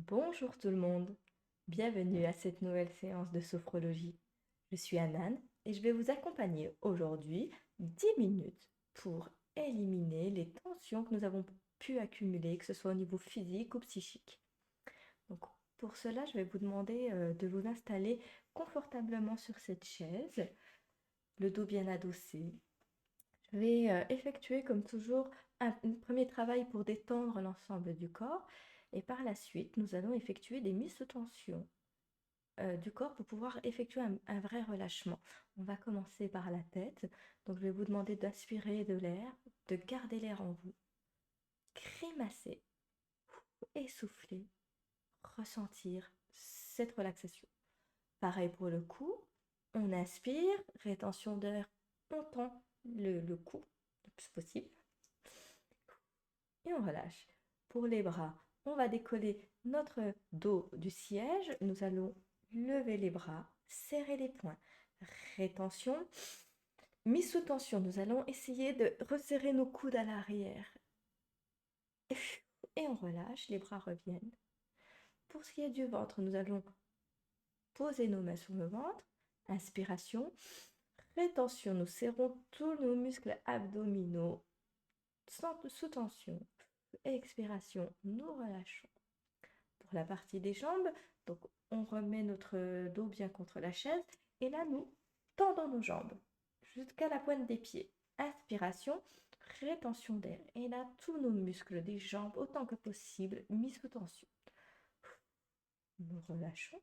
Bonjour tout le monde, bienvenue à cette nouvelle séance de sophrologie. Je suis Anan et je vais vous accompagner aujourd'hui 10 minutes pour éliminer les tensions que nous avons pu accumuler, que ce soit au niveau physique ou psychique. Donc pour cela, je vais vous demander de vous installer confortablement sur cette chaise, le dos bien adossé. Je vais effectuer comme toujours un premier travail pour détendre l'ensemble du corps et par la suite, nous allons effectuer des mises sous tension du corps pour pouvoir effectuer un vrai relâchement. On va commencer par la tête. Donc, je vais vous demander d'aspirer de l'air, de garder l'air en vous, grimacer, essouffler, ressentir cette relaxation. Pareil pour le cou. On inspire, rétention d'air, on tend le cou le plus possible et on relâche. Pour les bras, on va décoller notre dos du siège. Nous allons lever les bras, serrer les poings. Rétention. Mise sous tension, nous allons essayer de resserrer nos coudes à l'arrière. Et on relâche, les bras reviennent. Pour ce qui est du ventre, nous allons poser nos mains sur le ventre. Inspiration. Rétention, nous serrons tous nos muscles abdominaux sous tension. Expiration, nous relâchons. Pour la partie des jambes, donc on remet notre dos bien contre la chaise et là nous tendons nos jambes jusqu'à la pointe des pieds. Inspiration, rétention d'air et là tous nos muscles des jambes autant que possible mis sous tension. Nous relâchons.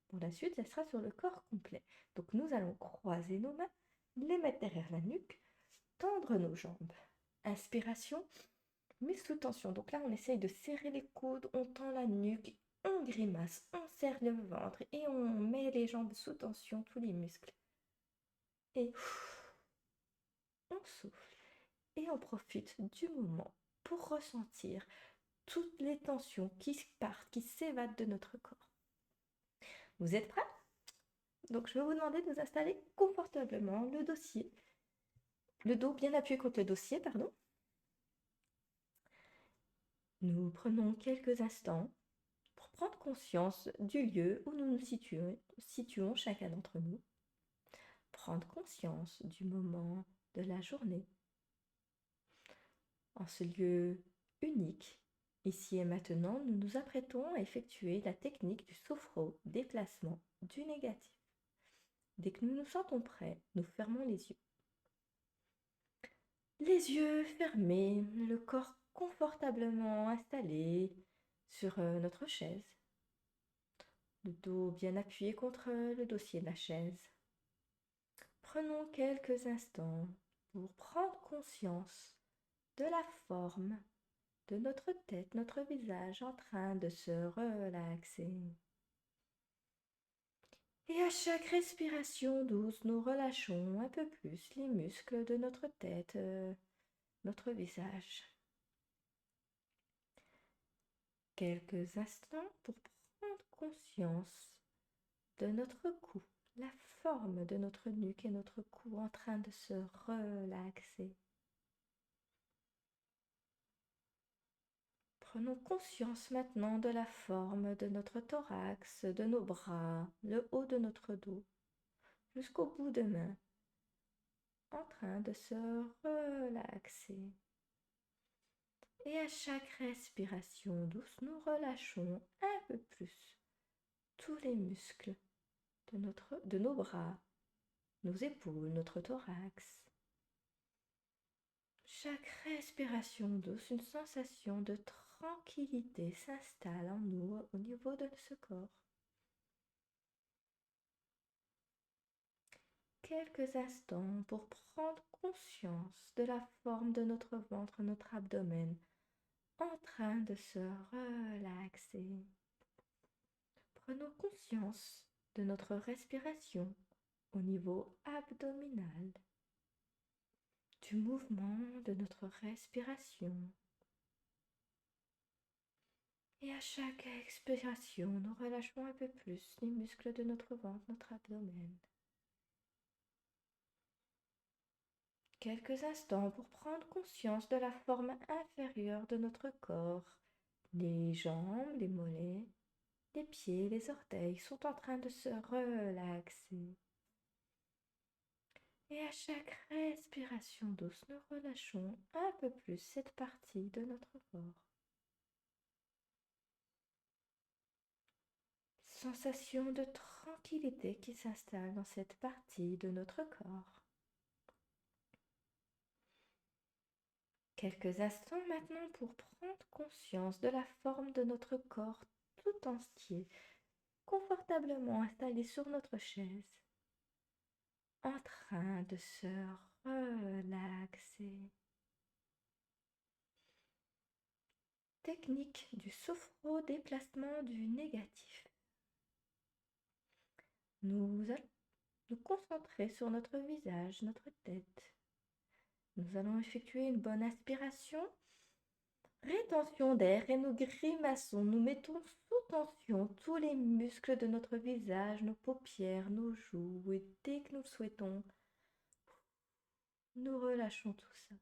Pour la suite, ça sera sur le corps complet. Donc nous allons croiser nos mains, les mettre derrière la nuque, tendre nos jambes. Inspiration, mise sous tension. Donc là, on essaye de serrer les coudes, on tend la nuque, on grimace, on serre le ventre et on met les jambes sous tension, tous les muscles. Et on souffle et on profite du moment pour ressentir toutes les tensions qui partent, qui s'évadent de notre corps. Vous êtes prêts? Donc je vais vous demander de vous installer confortablement, le dos bien appuyé contre le dossier, pardon. Nous prenons quelques instants pour prendre conscience du lieu où nous nous situons chacun d'entre nous. Prendre conscience du moment de la journée. En ce lieu unique, ici et maintenant, nous nous apprêtons à effectuer la technique du sophro-déplacement du négatif. Dès que nous nous sentons prêts, nous fermons les yeux. Les yeux fermés, le corps confortablement installé sur notre chaise. Le dos bien appuyé contre le dossier de la chaise. Prenons quelques instants pour prendre conscience de la forme de notre tête, notre visage en train de se relaxer. Et à chaque respiration douce, nous relâchons un peu plus les muscles de notre tête, notre visage. Quelques instants pour prendre conscience de notre cou, la forme de notre nuque et notre cou en train de se relaxer. Prenons conscience maintenant de la forme de notre thorax, de nos bras, le haut de notre dos, jusqu'au bout de main, en train de se relaxer. Et à chaque respiration douce, nous relâchons un peu plus tous les muscles de nos bras, nos épaules, notre thorax. Chaque respiration douce, une sensation de tranquillité s'installe en nous au niveau de ce corps. Quelques instants pour prendre conscience de la forme de notre ventre, notre abdomen, en train de se relaxer. Prenons conscience de notre respiration au niveau abdominal, du mouvement de notre respiration. Et à chaque expiration, nous relâchons un peu plus les muscles de notre ventre, notre abdomen. Quelques instants pour prendre conscience de la forme inférieure de notre corps, Les jambes, les mollets, les pieds, les orteils sont en train de se relaxer. Et à chaque respiration douce, nous relâchons un peu plus cette partie de notre corps. Sensation de tranquillité qui s'installe dans cette partie de notre corps. Quelques instants maintenant pour prendre conscience de la forme de notre corps tout entier, confortablement installé sur notre chaise, en train de se relaxer. Technique du sophro-déplacement du négatif. Nous allons nous concentrer sur notre visage, notre tête. Nous allons effectuer une bonne aspiration, rétention d'air et nous grimaçons. Nous mettons sous tension tous les muscles de notre visage, nos paupières, nos joues. Et dès que nous le souhaitons, nous relâchons tout ça.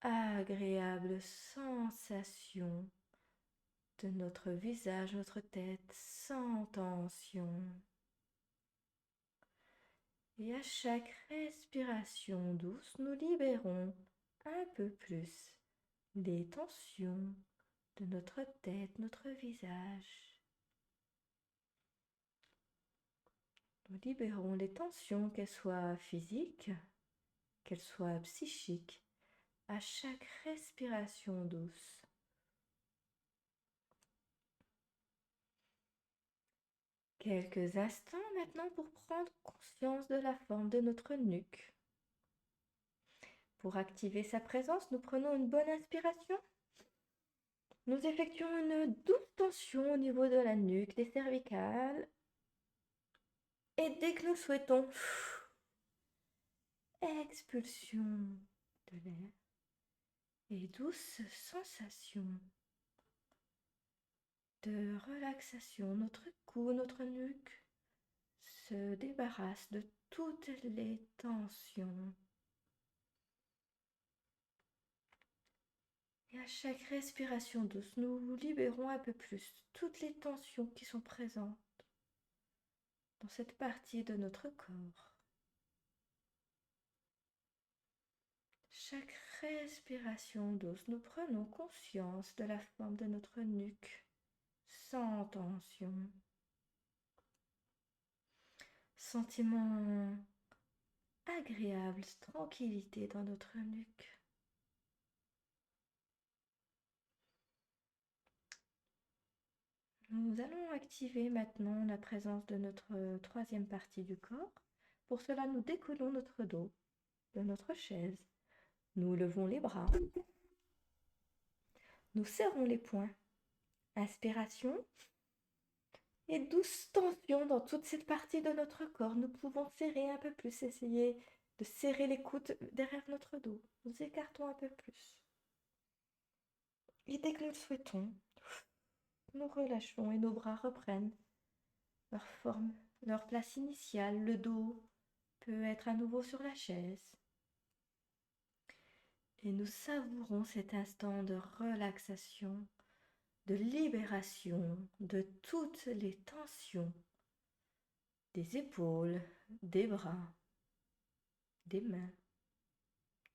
Agréable sensation de notre visage, notre tête sans tension. Et à chaque respiration douce, nous libérons un peu plus les tensions de notre tête, notre visage. Nous libérons les tensions, qu'elles soient physiques, qu'elles soient psychiques, à chaque respiration douce. Quelques instants maintenant pour prendre conscience de la forme de notre nuque. Pour activer sa présence, nous prenons une bonne inspiration. Nous effectuons une douce tension au niveau de la nuque, des cervicales. Et dès que nous souhaitons, expulsion de l'air et douce sensation de relaxation. Notre cou, notre nuque se débarrasse de toutes les tensions. Et à chaque respiration douce, nous libérons un peu plus toutes les tensions qui sont présentes dans cette partie de notre corps. Chaque respiration douce, nous prenons conscience de la forme de notre nuque sans tension. Sentiment agréable, tranquillité dans notre nuque. Nous allons activer maintenant la présence de notre troisième partie du corps. Pour cela, nous décollons notre dos de notre chaise. Nous levons les bras. Nous serrons les poings. Inspiration et douce tension dans toute cette partie de notre corps. Nous pouvons serrer un peu plus, essayer de serrer les coudes derrière notre dos. Nous écartons un peu plus. Et dès que nous le souhaitons, nous relâchons et nos bras reprennent leur forme, leur place initiale. Le dos peut être à nouveau sur la chaise. Et nous savourons cet instant de relaxation, de libération de toutes les tensions des épaules, des bras, des mains,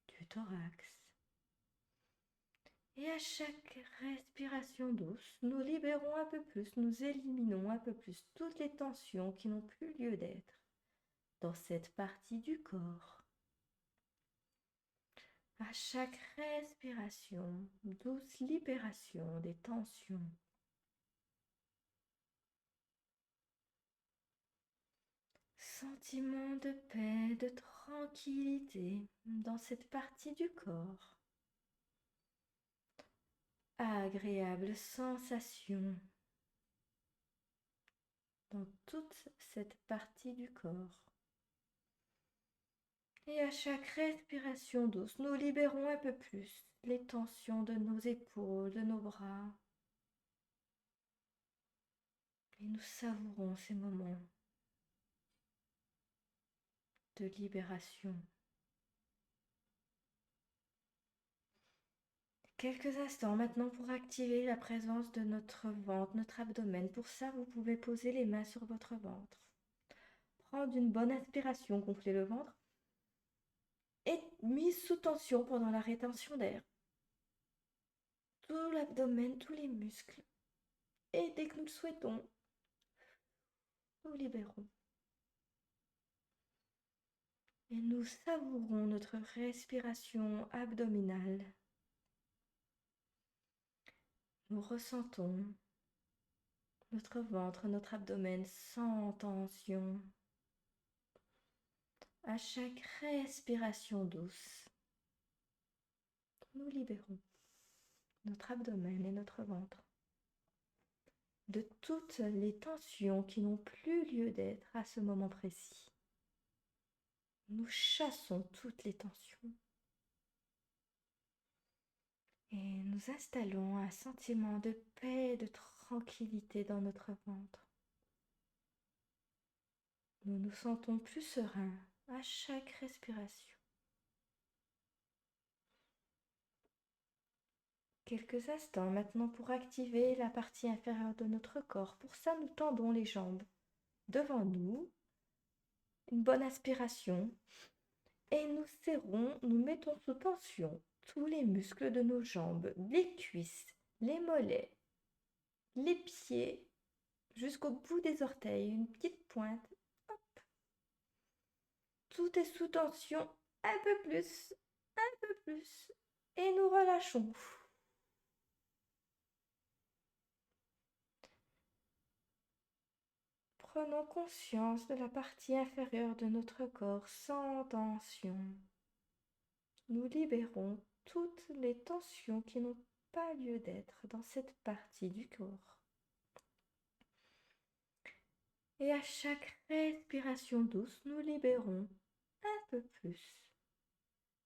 du thorax. Et à chaque respiration douce, nous libérons un peu plus, nous éliminons un peu plus toutes les tensions qui n'ont plus lieu d'être dans cette partie du corps. À chaque respiration, douce libération des tensions. Sentiment de paix, de tranquillité dans cette partie du corps. Agréable sensation dans toute cette partie du corps. Et à chaque respiration douce, nous libérons un peu plus les tensions de nos épaules, de nos bras. Et nous savourons ces moments de libération. Quelques instants maintenant pour activer la présence de notre ventre, notre abdomen. Pour ça, vous pouvez poser les mains sur votre ventre. Prendre une bonne inspiration, gonfler le ventre et mise sous tension pendant la rétention d'air. Tout l'abdomen, tous les muscles. Et dès que nous le souhaitons, nous libérons. Et nous savourons notre respiration abdominale. Nous ressentons notre ventre, notre abdomen sans tension. À chaque respiration douce, nous libérons notre abdomen et notre ventre de toutes les tensions qui n'ont plus lieu d'être à ce moment précis. Nous chassons toutes les tensions et nous installons un sentiment de paix, de tranquillité dans notre ventre. Nous nous sentons plus sereins à chaque respiration. Quelques instants maintenant pour activer la partie inférieure de notre corps. Pour ça, nous tendons les jambes devant nous, une bonne inspiration, et nous serrons, nous mettons sous tension tous les muscles de nos jambes, les cuisses, les mollets, les pieds, jusqu'au bout des orteils, une petite pointe. Hop. Tout est sous tension, un peu plus, et nous relâchons. Prenons conscience de la partie inférieure de notre corps sans tension. Nous libérons toutes les tensions qui n'ont pas lieu d'être dans cette partie du corps. Et à chaque respiration douce, nous libérons un peu plus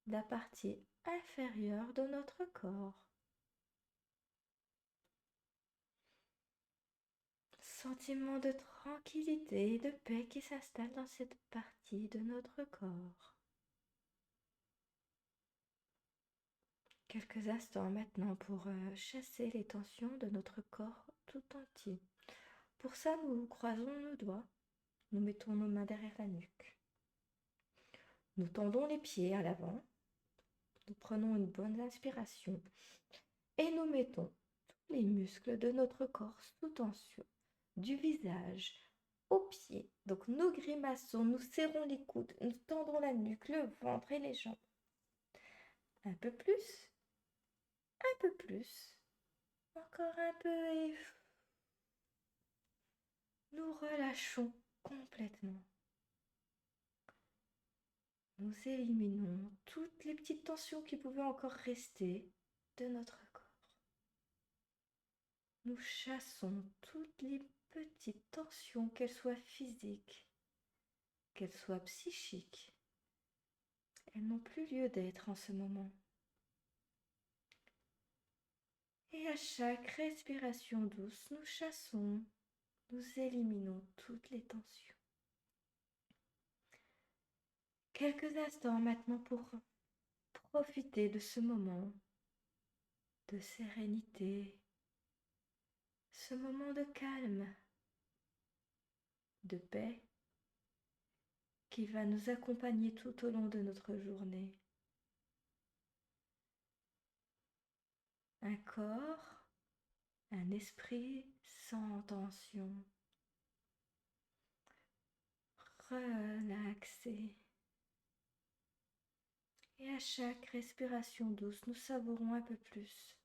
la partie inférieure de notre corps. Sentiment de tranquillité et de paix qui s'installe dans cette partie de notre corps. Quelques instants maintenant pour chasser les tensions de notre corps tout entier. Pour ça, nous croisons nos doigts, nous mettons nos mains derrière la nuque. Nous tendons les pieds à l'avant, nous prenons une bonne inspiration et nous mettons tous les muscles de notre corps sous tension, du visage aux pieds. Donc nous grimaçons, nous serrons les coudes, nous tendons la nuque, le ventre et les jambes. Un peu plus, encore un peu et nous relâchons complètement. Nous éliminons toutes les petites tensions qui pouvaient encore rester de notre corps. Nous chassons toutes les petites tensions, qu'elles soient physiques, qu'elles soient psychiques. Elles n'ont plus lieu d'être en ce moment. Et à chaque respiration douce, nous chassons, nous éliminons toutes les tensions. Quelques instants maintenant pour profiter de ce moment de sérénité, ce moment de calme, de paix qui va nous accompagner tout au long de notre journée. Un corps, un esprit sans tension, relaxé. Et à chaque respiration douce, nous savourons un peu plus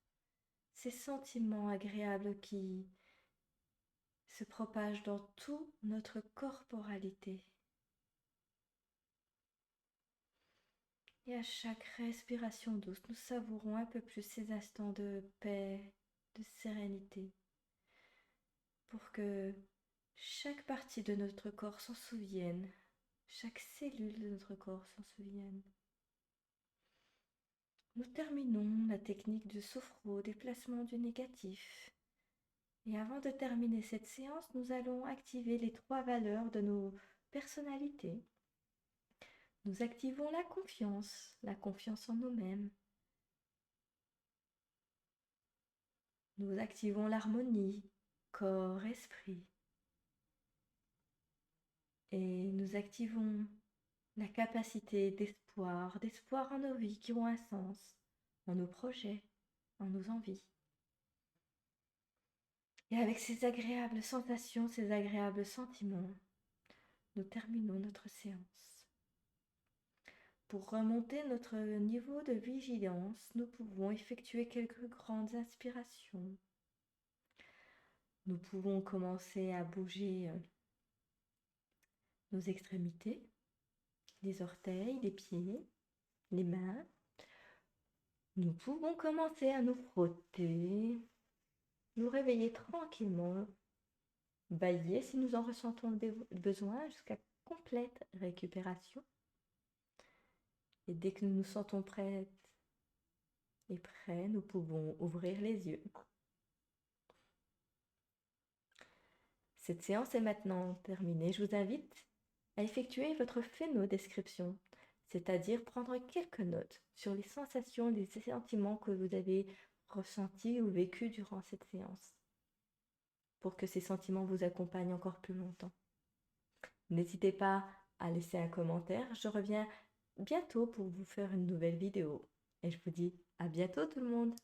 ces sentiments agréables qui se propagent dans toute notre corporalité. Et à chaque respiration douce, nous savourons un peu plus ces instants de paix, de sérénité, pour que chaque partie de notre corps s'en souvienne, chaque cellule de notre corps s'en souvienne. Nous terminons la technique de sophro, déplacement du négatif. Et avant de terminer cette séance, nous allons activer les 3 valeurs de nos personnalités. Nous activons la confiance en nous-mêmes, Nous activons l'harmonie, corps-esprit. Et nous activons la capacité d'espoir en nos vies qui ont un sens, en nos projets, en nos envies. Et avec ces agréables sensations, ces agréables sentiments, nous terminons notre séance. Pour remonter notre niveau de vigilance, nous pouvons effectuer quelques grandes inspirations. Nous pouvons commencer à bouger nos extrémités, les orteils, les pieds, les mains. Nous pouvons commencer à nous frotter, nous réveiller tranquillement, bailler si nous en ressentons le besoin jusqu'à complète récupération. Et dès que nous nous sentons prêtes et prêts, nous pouvons ouvrir les yeux. Cette séance est maintenant terminée. Je vous invite à effectuer votre phénodescription, c'est-à-dire prendre quelques notes sur les sensations, les sentiments que vous avez ressentis ou vécus durant cette séance, pour que ces sentiments vous accompagnent encore plus longtemps. N'hésitez pas à laisser un commentaire. Je reviens bientôt pour vous faire une nouvelle vidéo. Et je vous dis à bientôt tout le monde.